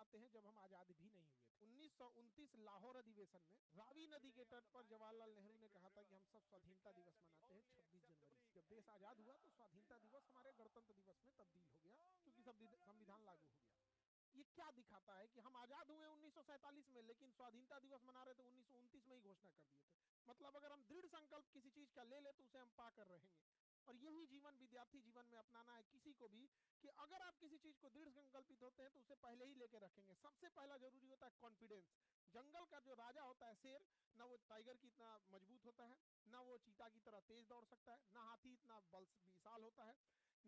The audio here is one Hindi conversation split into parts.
मनाते हैं जब हम आजाद भी नहीं हुए थे। 1929 लाहौर अधिवेशन में रावी नदी के तट पर जवाहरलाल नेहरू ने कहा था कि हम सब स्वाधीनता दिवस मनाते हैं 26 जनवरी से। जब देश आजाद हुआ तो स्वाधीनता दिवस हमारे गणतंत्र दिवस में तब्दील हो गया, क्योंकि संविधान लागू हो गया। ये क्या दिखाता है कि हम आजाद हुए 1947 में, लेकिन स्वाधीनता दिवस मना रहे थे 1929 में ही घोषणा कर दिए थे। मतलब अगर हम दृढ़ संकल्प किसी चीज का ले ले तो उसे हम पा कर रहेंगे। और यही जीवन विद्यार्थी जीवन में अपनाना है किसी को भी, कि अगर आप किसी चीज को दृढ़ संकल्पित होते हैं तो उसे पहले ही लेके रखेंगे। सबसे पहला जरूरी होता है कॉन्फिडेंस। जंगल का जो राजा होता है शेर, ना वो टाइगर की इतना मजबूत होता है, ना वो चीता की तरह तेज दौड़ सकता है, ना हाथी इतना बल विशाल होता है,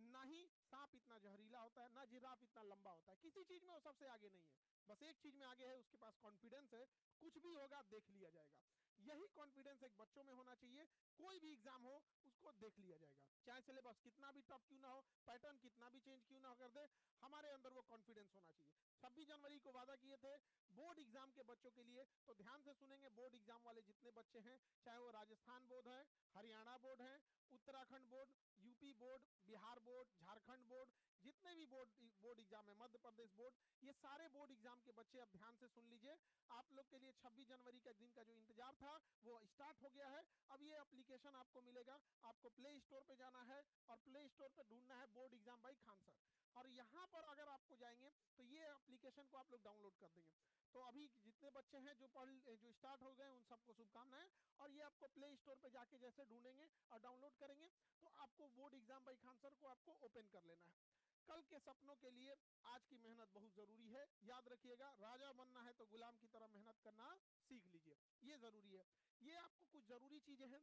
ना ही सांप इतना जहरीला होता है, ना जिराफ इतना लंबा होता है। किसी चीज में वो सबसे आगे नहीं है, बस एक चीज में आगे है, उसके पास कॉन्फिडेंस है। कुछ भी होगा देख लिया जाएगा। यही कॉन्फिडेंस एक बच्चों में होना चाहिए। कोई भी एग्जाम हो उसको देख लिया जाएगा, चाहे सिलेबस कितना भी टफ क्यों ना हो, पैटर्न कितना भी चेंज क्यों ना कर दे, हमारे अंदर वो कॉन्फिडेंस होना चाहिए। 26 जनवरी को वादा किए थे बोर्ड एग्जाम के बच्चों के लिए, तो ध्यान से सुनेंगे। बोर्ड एग्जाम वाले जितने बच्चे हैं, चाहे वो राजस्थान बोर्ड है, हरियाणा बोर्ड है, Uttarakhand board, UP board, Bihar board, Jharkhand board, जितने भी बोर्ड एग्जाम है, मध्य प्रदेश बोर्ड, ये सारे बोर्ड एग्जाम के बच्चे अब ध्यान से सुन लीजिए। आप लोग के लिए 26 जनवरी के दिन का जो इंतजार था वो स्टार्ट हो गया है। अब ये एप्लीकेशन आपको मिलेगा, आपको प्ले स्टोर पे जाना है और प्ले स्टोर पे ढूंढना है board exam by Khan sir. और यहाँ पर अगर आपको जाएंगे तो ये एप्लीकेशन को आप लोग डाउनलोड कर देंगे। तो अभी जितने बच्चे हैं जो स्टार्ट हो गए उन सबको शुभकामनाएं। और ये आपको प्ले स्टोर पे जाके जैसे ढूंढेंगे और डाउनलोड करेंगे तो आपको board exam by Khan sir को आपको ओपन कर लेना है। कल के सपनों के लिए आज की मेहनत बहुत जरूरी है। याद रखिएगा, राजा बनना है तो गुलाम की तरह मेहनत करना सीख लीजिए, ये जरूरी है। ये आपको कुछ जरूरी चीजें हैं।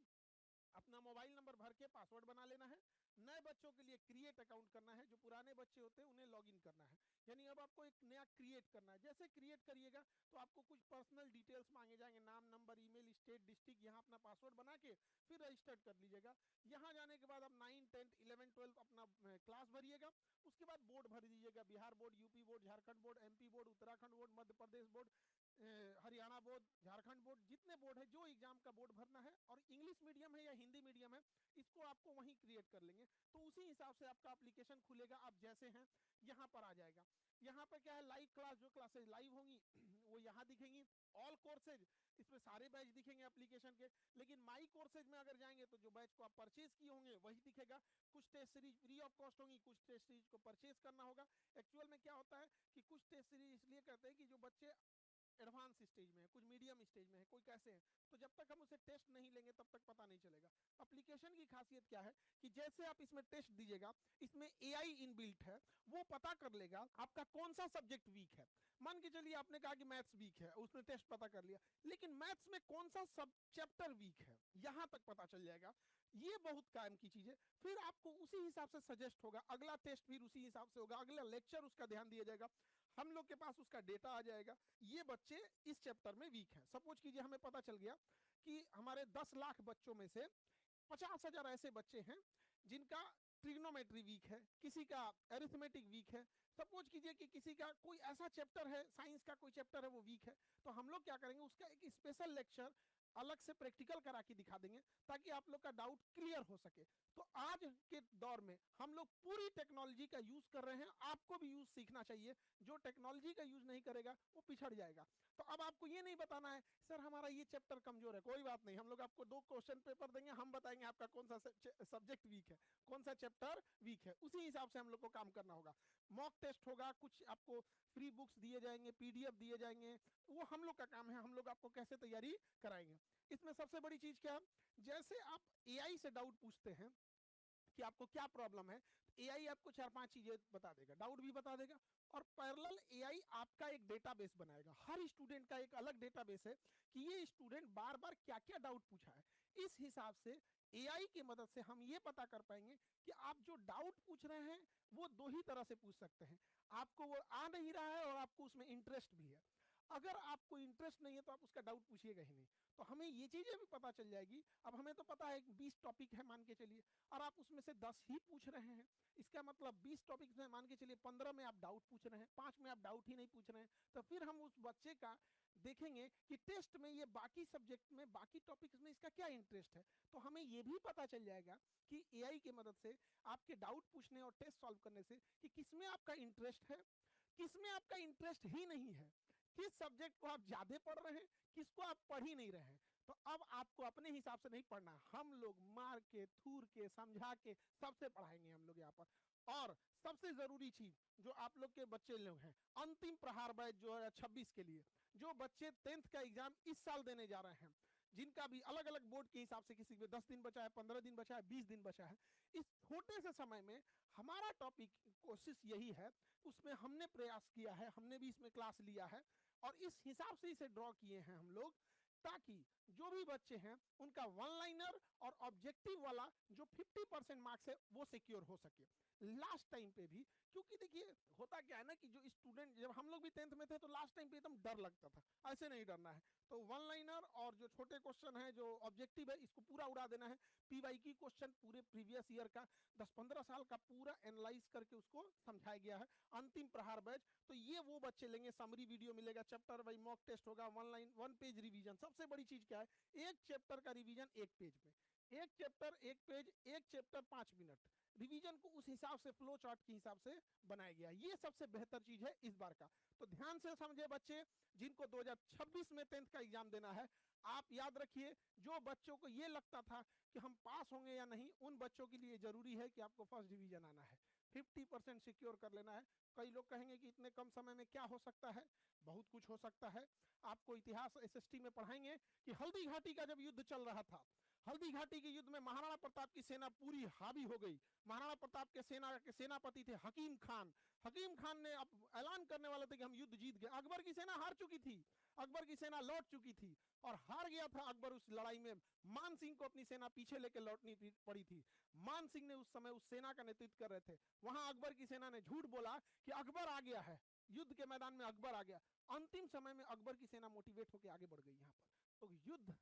अपना मोबाइल नंबर भर के पासवर्ड बना लेना है। नए बच्चों के लिए क्रिएट अकाउंट करना है, जो पुराने बच्चे होते हैं उन्हें लॉगिन करना है। यानी अब आपको एक नया क्रिएट करना है। जैसे क्रिएट करिएगा तो आपको कुछ पर्सनल डिटेल्स मांगे जाएंगे, नाम, नंबर, ईमेल, स्टेट, डिस्ट्रिक्ट। यहाँ अपना पासवर्ड बना के फिर रजिस्टर्ड कर लीजिएगा। यहाँ जाने के बाद आप 9, 10, 11, 12 अपना क्लास भरिएगा। उसके बाद बोर्ड भर दीजिएगा, Bihar board, UP board, Jharkhand board, MP board, Uttarakhand board, Madhya Pradesh board, Haryana board, Jharkhand board, जितने बोर्ड है जो एग्जाम का बोर्ड भरना है। और इंग्लिश मीडियम है या हिंदी मीडियम है, इसको आपको वहीं क्रिएट कर लेंगे। तो उसी हिसाब से आपका एप्लीकेशन खुलेगा। आप जैसे हैं यहाँ पर आ जाएगा। यहाँ पर क्या है, लाइव क्लास, जो क्लासेज लाइव होंगी वो यहाँ दिखेंगी। ऑल कोर्सेज, इसमें सारे बैच दिखेंगे एप्लीकेशन के। लेकिन माई कोर्सेज में अगर जाएंगे तो जो बैच को आप परचेज किए होंगे वही दिखेगा। कुछ test series free of cost होंगी, कुछ टेस्ट सीरीज को परचेज करना होगा। एक्चुअल में क्या होता है कि कुछ टेस्ट सीरीज इसलिए कहते हैं कि जो बच्चे एडवांस स्टेज में है, कुछ मीडियम स्टेज में है, कोई कैसे है, तो जब तक हम उसे टेस्ट नहीं लेंगे तब तक पता नहीं चलेगा। एप्लीकेशन की खासियत क्या है कि जैसे आप इसमें टेस्ट दीजिएगा, इसमें एआई इनबिल्ट है, वो पता कर लेगा आपका कौन सा सब्जेक्ट वीक है। मान के चलिए आपने कहा कि मैथ्स वीक है, उसने टेस्ट पता कर लिया, लेकिन मैथ्स में कौन सा सब चैप्टर वीक है यहां तक पता चल जाएगा। ये बहुत कायम की चीज है। फिर आपको उसी हिसाब से सजेस्ट होगा, अगला टेस्ट फिर उसी हिसाब से होगा, अगला लेक्चर उसका ध्यान दिया जाएगा, हम लोग के पास उसका डेटा आ जाएगा। ये बच्चे इस चैप्टर में वीक हैं। सपोज कीजिए हमें पता चल गया कि हमारे 10 लाख बच्चों में से 50,000 ऐसे बच्चे हैं जिनका ट्रिग्नोमेट्री वीक है, किसी का अरिथमेटिक वीक है। सपोज कीजिए कि किसी का कोई ऐसा चैप्टर है, साइंस का कोई चैप्टर है वो वीक है, तो हम लोग क्या करेंगे, उसका एक स्पेशल लेक्चर अलग से प्रैक्टिकल करा के दिखा देंगे ताकि आप लोग का डाउट क्लियर हो सके। तो आज के दौर में हम लोग पूरी टेक्नोलॉजी का यूज कर रहे हैं, आपको भी यूज सीखना चाहिए। जो टेक्नोलॉजी का यूज नहीं करेगा वो पिछड़ जाएगा। तो अब आपको ये नहीं बताना है सर हमारा ये चैप्टर कमजोर है, कोई बात नहीं, हम लोग आपको 2 क्वेश्चन पेपर देंगे, हम बताएंगे आपका कौन सा सब्जेक्ट वीक है, कौन सा चैप्टर वीक है, उसी हिसाब से हम लोग को काम करना होगा। मॉक टेस्ट होगा, कुछ आपको फ्री बुक्स दिए जाएंगे, पीडीएफ दिए जाएंगे, वो हम लोग का काम है, हम लोग आपको कैसे तैयारी कराएंगे। इसमें सबसे बड़ी चीज क्या है, जैसे आप एआई से डाउट पूछते हैं कि आपको क्या प्रॉब्लम है, तो एआई आपको 4-5 चीजें बता देगा, डाउट भी बता देगा। और पैरेलल एआई आपका एक डेटाबेस बनाएगा, हर स्टूडेंट का एक अलग डेटाबेस है कि ये स्टूडेंट बार बार क्या क्या डाउट पूछा है। इस हिसाब से एआई की मदद से हम ये पता कर पाएंगे कि आप जो डाउट पूछ रहे हैं वो 2 ही तरह से पूछ सकते हैं। आपको वो आ नहीं रहा है और आपको उसमें इंटरेस्ट भी है। अगर आपको इंटरेस्ट नहीं है तो आप उसका डाउट पूछिएगा ही नहीं। तो हमें ये चीजें भी पता चल जाएगी। अब हमें तो पता है 20 टॉपिक है मान के चलिए, और आप उसमें से 10 ही पूछ रहे हैं, इसका मतलब 20 टॉपिक में मान के चलिए 15 में आप डाउट पूछ रहे हैं, 5 में आप डाउट ही नहीं पूछ रहे हैं। तो फिर हम उस बच्चे का देखेंगे कि टेस्ट में ये बाकी सब्जेक्ट में, बाकी टॉपिक्स में इसका क्या इंटरेस्ट है। तो हमें ये भी पता चल जाएगा कि एआई की मदद से आपके डाउट पूछने और टेस्ट सॉल्व करने से कि किसमें आपका इंटरेस्ट है, किसमें आपका इंटरेस्ट ही नहीं है, किस सब्जेक्ट को आप ज्यादा पढ़ रहे हैं, किसको आप पढ़ ही नहीं रहे हैं, तो अब आपको अपने हिसाब से नहीं पढ़ना, हम लोग मार के थूर के समझा के सबसे पढ़ाएंगे हम लोग यहाँ पर। और सबसे जरूरी चीज जो आप लोग के बच्चे लोग हैं, अंतिम प्रहार बैच जो है 26 के लिए, जो बच्चे 10th का एग्जाम इस साल देने जा रहे हैं, जिनका भी अलग अलग बोर्ड के हिसाब से, किसी में 10 दिन बचा है, 15 दिन बचा है, 20 दिन बचा है, इस छोटे से समय में हमारा टॉपिक कोशिश यही है, उसमें हमने प्रयास किया है, हमने भी इसमें क्लास लिया है और इस हिसाब से इसे ड्रॉ किए हैं हम लोग, ताकि जो भी बच्चे हैं उनका वन लाइनर और ऑब्जेक्टिव वाला जो 50% मार्क्स है वो सिक्योर हो सके लास्ट टाइम पे भी। क्योंकि देखिए होता क्या है ना कि जो स्टूडेंट, जब हम लोग भी 10th में थे तो लास्ट टाइम पे एकदम डर लगता था, ऐसे नहीं डरना है, तो वन लाइनर और जो छोटे क्वेश्चन है जो ऑब्जेक्टिव है इसको पूरा उड़ा देना है। पीवाईक्यू क्वेश्चन पूरे प्रीवियस ईयर का 10-15 साल का पूरा एनालाइज करके उसको समझाया गया है। अंतिम प्रहार बैच तो ये वो बच्चे लेंगे, समरी वीडियो मिलेगा, चैप्टर वाइज मॉक टेस्ट होगा, वन पेज रिवीजन। सबसे बड़ी चीज क्या है, एक चैप्टर का रिवीजन एक पेज में, एक चैप्टर एक पेज, एक चैप्टर 5 मिनट, रिवीजन को उस हिसाब से फ्लो चार्ट के हिसाब से बनाया गया। ये सबसे बेहतर चीज है इस बार का। तो ध्यान से समझे बच्चे, जिनको 2026 में 10th का एग्जाम देना है, आप याद रखिए, जो बच्चों को ये लगता था कि हम पास होंगे या नहीं, उन बच्चों के लिए जरूरी है कि आपको फर्स्ट डिवीजन आना है, 50% सिक्योर कर लेना है। कई लोग कहेंगे कि इतने कम समय में क्या हो सकता है, बहुत कुछ हो सकता है। आपको इतिहास एसएसटी में पढ़ाएंगे कि हल्दी घाटी का जब युद्ध चल रहा था, हल्दी घाटी के युद्ध में महाराणा प्रताप की सेना पूरी हावी हो गई। महाराणा प्रताप के सेनापति थे हकीम खान। हकीम खान ने अब ऐलान करने वाले थे कि हम युद्ध जीत गए। अकबर की सेना हार चुकी थी, अकबर की सेना लौट चुकी थी और हार गया था अकबर उस लड़ाई में। मान सिंह को अपनी सेना पीछे लेकर लौटनी पड़ी थी। मान सिंह ने उस समय उस सेना का नेतृत्व कर रहे थे। वहां अकबर की सेना ने झूठ बोला कि अकबर आ गया है, युद्ध के मैदान में अकबर आ गया। अंतिम समय में अकबर की सेना मोटिवेट होकर आगे बढ़ गई। यहाँ पर तो युद्ध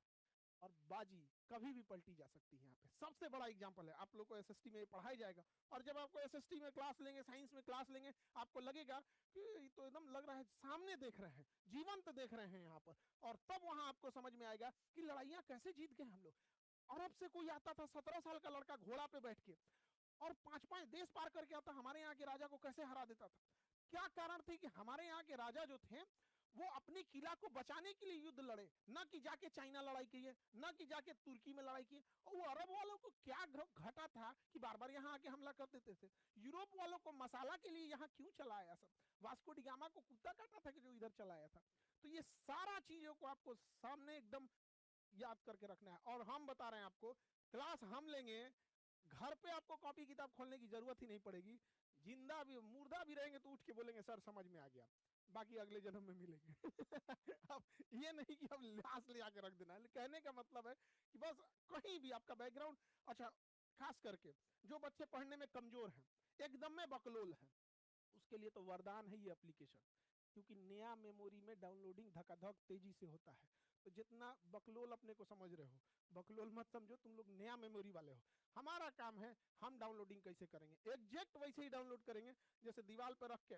और बाजी कभी भी पलटी जा सकती है। यहाँ पे सबसे बड़ा एग्जांपल है, आप लोग को एसएसटी में पढ़ाया जाएगा, और जब आपको एसएसटी में क्लास लेंगे, साइंस में क्लास लेंगे, आपको लगेगा कि तो एकदम लग रहा है सामने देख रहे हैं, जीवंत देख रहे हैं यहाँ पर। और तब वहां आपको समझ में आएगा कि लड़ाइयां कैसे जीत गए हम लोग। अरब से कोई आता था, 17 साल का लड़का घोड़ा पे बैठ के, और 5-5 देश पार करके आता, हमारे यहाँ के राजा को कैसे हरा देता था। क्या कारण थी कि हमारे यहाँ के राजा जो थे वो अपने किला को बचाने के लिए युद्ध लड़े, न कि जाके चाइना लड़ाई किए, न कि जाके तुर्की में लड़ाई किए। और वो अरब वालों को क्या घटा था कि बार बार यहाँ आके हमला कर देते थे। यूरोप वालों को मसाला के लिए यहाँ क्यों चलाया सब, वास्को डिगामा को कुत्ता काटा था कि जो इधर चलाया था। तो ये सारा चीजों को आपको सामने एकदम याद करके रखना है। और हम बता रहे हैं आपको, क्लास हम लेंगे, घर पे आपको कॉपी किताब खोलने की जरूरत ही नहीं पड़ेगी। जिंदा भी मुर्दा भी रहेंगे तो उठ के बोलेंगे सर समझ में आ गया, बाकी अगले जन्म में मिलेंगे। अब ये नहीं कि अब लाश ले आके रख देना है। कहने का मतलब है कि बस कहीं भी आपका बैकग्राउंड, अच्छा खास करके जो बच्चे पढ़ने में कमजोर हैं, एकदम में बकलोल है, उसके लिए तो वरदान है ये एप्लीकेशन। क्योंकि नया मेमोरी में डाउनलोडिंग धकाधक तेजी से होता है। तो जितना बकलोल अपने को समझ रहे हो, बकलोल मत समझो, तुम लोग नया मेमोरी वाले हो। हमारा काम है हम डाउनलोडिंग कैसे करेंगे, एग्जैक्ट वैसे ही डाउनलोड करेंगे जैसे दीवार पर रख के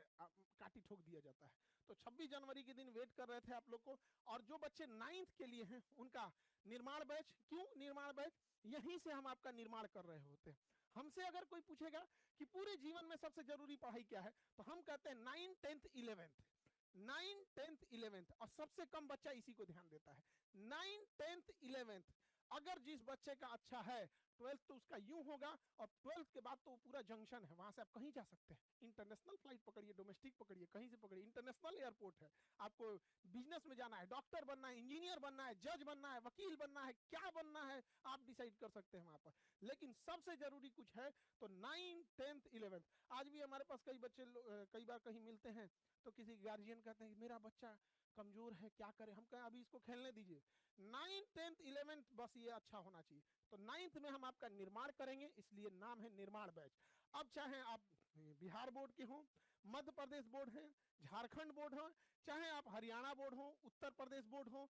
काटी ठोक दिया जाता है। तो 26 जनवरी के दिन वेट कर रहे थे आप लोग को। और जो बच्चे 9th के लिए हैं उनका निर्माण बैच, क्यों निर्माण बैच, यहीं से हम आपका निर्माण कर रहे होते हैं। हमसे अगर कोई पूछेगा कि पूरे जीवन में सबसे जरूरी पढ़ाई क्या है, तो हम कहते हैं 9, 10th, 11th। 9, 10th, 11th, और सबसे कम बच्चा इसी को ध्यान देता है। 9, 10th, 11th, अगर जिस बच्चे का अच्छा है 12th तो उसका यूं होगा, और 12th के बाद तो वो पूरा जंक्शन है, वहां से आप कहीं जा सकते हैं। इंटरनेशनल फ्लाइट पकड़िए, डोमेस्टिक पकड़िए, कहीं से पकड़िए, इंटरनेशनल एयरपोर्ट है। आपको बिजनेस में जाना है, डॉक्टर बनना है, इंजीनियर बनना है, जज बनना है, वकील बनना है, क्या बनना है आप डिसाइड कर सकते हैं वहां पर। लेकिन सबसे जरूरी कुछ है तो 9, 10th, 11th। आज भी हमारे पास कई बच्चे कई बार कहीं मिलते हैं तो किसी गार्जियन कहते हैं कि मेरा बच्चा कमजोर है, क्या करें। हम कहें अभी इसको खेलने दीजिए, 9, 10th, 11th बस ये अच्छा होना चाहिए। तो 9th में हम आपका निर्माण करेंगे, इसलिए नाम है निर्माण बैच। अब चाहे आप बिहार बोर्ड के हों, मध्य प्रदेश बोर्ड है, झारखंड बोर्ड हो, चाहे आप हरियाणा बोर्ड हो, उत्तर प्रदेश बोर्ड हो,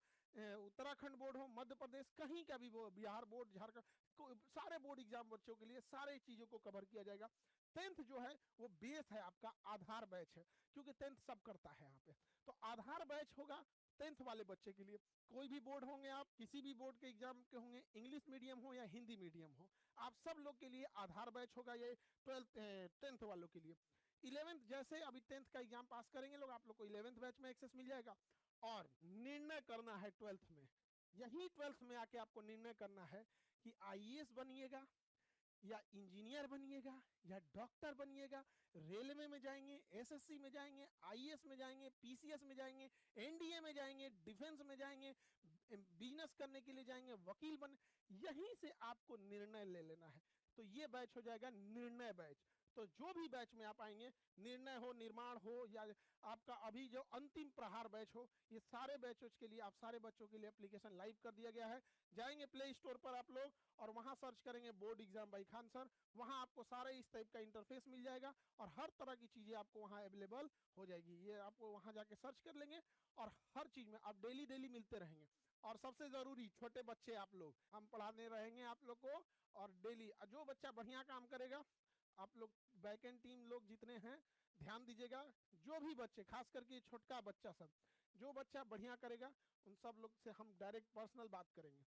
उत्तराखंड बोर्ड हो, मध्य प्रदेश, कहीं का भी बिहार बोर्ड, झारखंड, सारे बोर्ड एग्जाम बच्चों के लिए सारे चीजों को कवर किया जाएगा। 10th जो है वो बेस है आपका, आधार बैच है, क्योंकि 10th सब करता है यहाँ पे। तो आधार बैच होगा 10th वाले बच्चे के लिए। कोई भी बोर्ड होंगे, आप किसी भी बोर्ड के एग्जाम के होंगे, इंग्लिश मीडियम हो या हिंदी मीडियम हो, आप सब लोग के लिए आधार बैच होगा ये 10th वालों के लिए। 11th जैसे अभी 10th का एग्जाम पास करेंगे लोग, आप लोग को 11th बैच में एक्सेस मिल जाएगा। और निर्णय करना है 12th में, यही 12th में आके आपको निर्णय करना है कि आईएएस बनिएगा या इंजीनियर बनिएगा या डॉक्टर बनिएगा, रेलवे में जाएंगे, एसएससी में जाएंगे, आईएएस में जाएंगे, पीसीएस में जाएंगे, एनडीए में जाएंगे, डिफेंस में जाएंगे, बिजनेस करने के लिए जाएंगे, वकील बन, यहीं से आपको निर्णय ले लेना है। तो ये बैच हो जाएगा निर्णय बैच। तो जो भी बैच में आप आएंगे, निर्णय हो, निर्माण हो, या आपका अभी जो अंतिम प्रहार बैच हो, ये सारे बैचों के लिए, आप सारे बच्चों के लिए एप्लीकेशन लाइव कर दिया गया है। जाएंगे प्ले स्टोर पर आप लोग और वहां सर्च करेंगे board exam by Khan sir, वहां आपको सारे इस टाइप का इंटरफेस मिल जाएगा और हर तरह की चीजें आपको वहां अवेलेबल हो जाएगी। ये आपको वहां जाके सर्च कर लेंगे और हर चीज में आप डेली डेली मिलते रहेंगे। और सबसे जरूरी, छोटे बच्चे आप लोग, हम पढ़ाने रहेंगे आप लोग को, और डेली जो बच्चा बढ़िया काम करेगा, आप लोग बैकएंड टीम लोग जितने हैं ध्यान दीजिएगा, जो भी बच्चे, खास करके छोटका बच्चा सब, जो बच्चा बढ़िया करेगा उन सब लोग से हम डायरेक्ट पर्सनल बात करेंगे,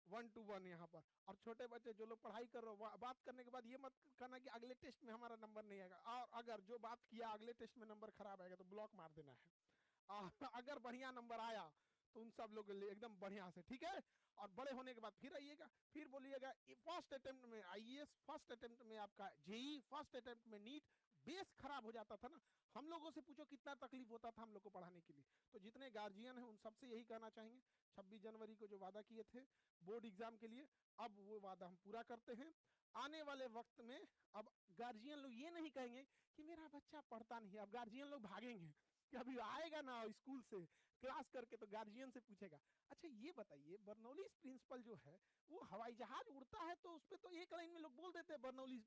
1 to 1 यहाँ पर। और छोटे बच्चे जो लोग पढ़ाई कर रहे हो, बात करने के बाद ये मत कहना कि अगले टेस्ट में हमारा नंबर नहीं आएगा, और अगर जो बात किया अगले टेस्ट में नंबर खराब आएगा तो ब्लॉक मार देना है। अगर बढ़िया नंबर आया तो उन सब लोग के लिए एकदम बढ़िया से, ठीक है। और बड़े होने के बाद फिर आइएगा, फिर बोलिएगा फर्स्ट अटेम्प्ट में आईएएस, फर्स्ट अटेम्प्ट में आपका जेई, फर्स्ट अटेम्प्ट में नीट। बेस खराब हो जाता था ना, हम लोगों से पूछो कितना तकलीफ होता था हम लोग को पढ़ाने के लिए। तो जितने गार्जियन हैं उन सबसे यही कहना चाहेंगे, 26 जनवरी को जो वादा किए थे बोर्ड एग्जाम के लिए, अब वो वादा हम पूरा करते हैं। आने वाले वक्त में अब गार्जियन लोग ये नहीं कहेंगे कि मेरा बच्चा पढ़ता नहीं है, अब गार्जियन लोग भागेंगे कि अभी आएगा ना स्कूल से क्लास करके तो गार्जियन से पूछेगा, अच्छा ये बताइए बर्नौली प्रिंसिपल जो है वो हवाई जहाज उड़ता है तो उस पर तो एक लाइन में लोग बोल देते हैं बर्नौली